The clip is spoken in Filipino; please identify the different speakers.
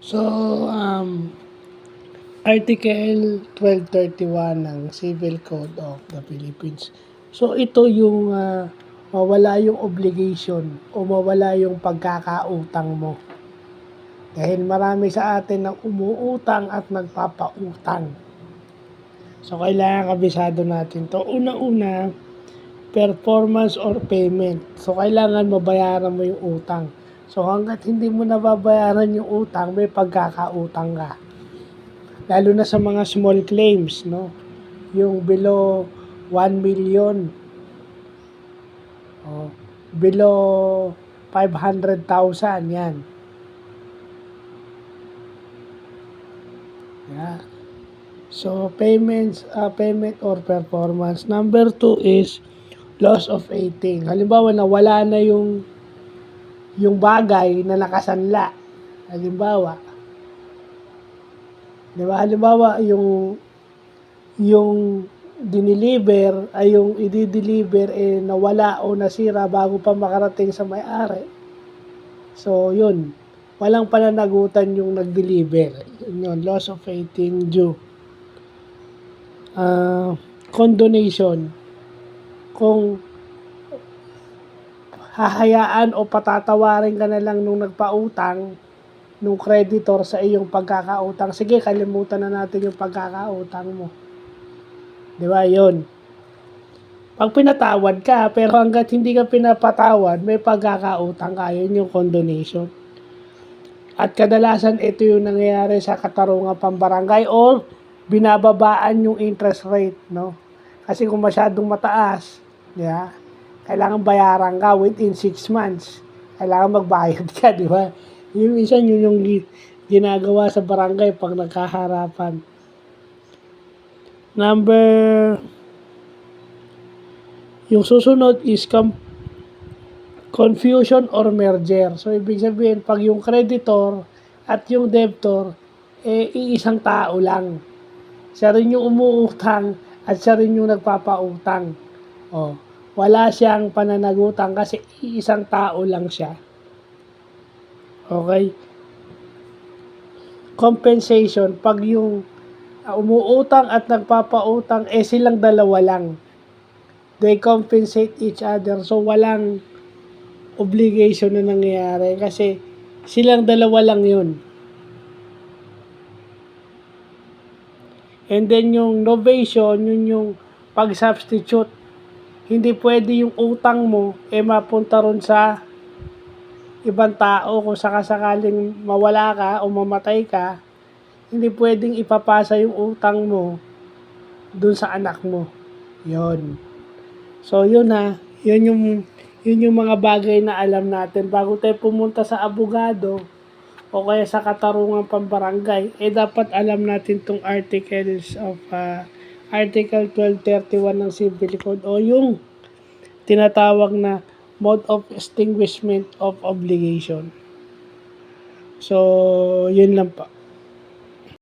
Speaker 1: So, Article 1231 ng Civil Code of the Philippines. So, ito yung mawala yung obligation o mawala yung pagkakautang mo. Dahil marami sa atin ang umuutang at nagpapautang. So, kailangan kabisado natin to. Una-una, performance or payment. So, kailangan mabayaran mo yung utang. So, hanggat hindi mo nababayaran yung utang, may pagkakautang ka. Lalo na sa mga small claims, no? Yung below 1 million. Oh, below 500,000, yan. Yeah. So, payment or performance. Number 2 is loss of 18. Halimbawa, nawala na yung bagay na nakasanla. Halimbawa, di ba? Halimbawa, yung diniliver ay yung i-deliver nawala o nasira bago pa makarating sa may-ari. So, yun. Walang pananagutan yung nag-deliver. Yun, loss of 18 due. Condonation. Kung hahayaan o patatawarin ka na lang nung nagpautang, nung creditor sa iyong pagkakautang, sige, kalimutan na natin yung pagkakautang mo. Di ba, yun. Pag pinatawad ka, pero hanggat hindi ka pinapatawad, may pagkakautang ka, yun yung condonation. At kadalasan, ito yung nangyayari sa katarungan pambarangay or binababaan yung interest rate, no? Kasi kung masyadong mataas, yeah, kailangan bayaran ka within 6 months. Kailangan magbayad ka, di ba? Yung isa, yun yung ginagawa sa barangay pag nagkaharapan. Yung susunod is confusion or merger. So, ibig sabihin, pag yung creditor at yung debtor, iisang tao lang. Siya rin yung umuutang at siya rin yung nagpapautang. Oh, wala siyang pananagutan kasi iisang tao lang siya. Okay? Compensation, pag yung umuutang at nagpapautang, silang dalawa lang. They compensate each other. So, walang obligation na nangyayari kasi silang dalawa lang yun. And then yung novation, yun yung pag-substitute. Hindi pwede yung utang mo mapunta ron sa ibang tao kung sakasakaling mawala ka o mamatay ka, hindi pwedeng ipapasa yung utang mo dun sa anak mo. Yun. So yun yun yung mga bagay na alam natin bago tayo pumunta sa abogado o kaya sa katarungan pambarangay, dapat alam natin tong articles of Article 1231 ng Civil Code o yung tinatawag na mode of extinguishment of obligation. So, yun lang pa.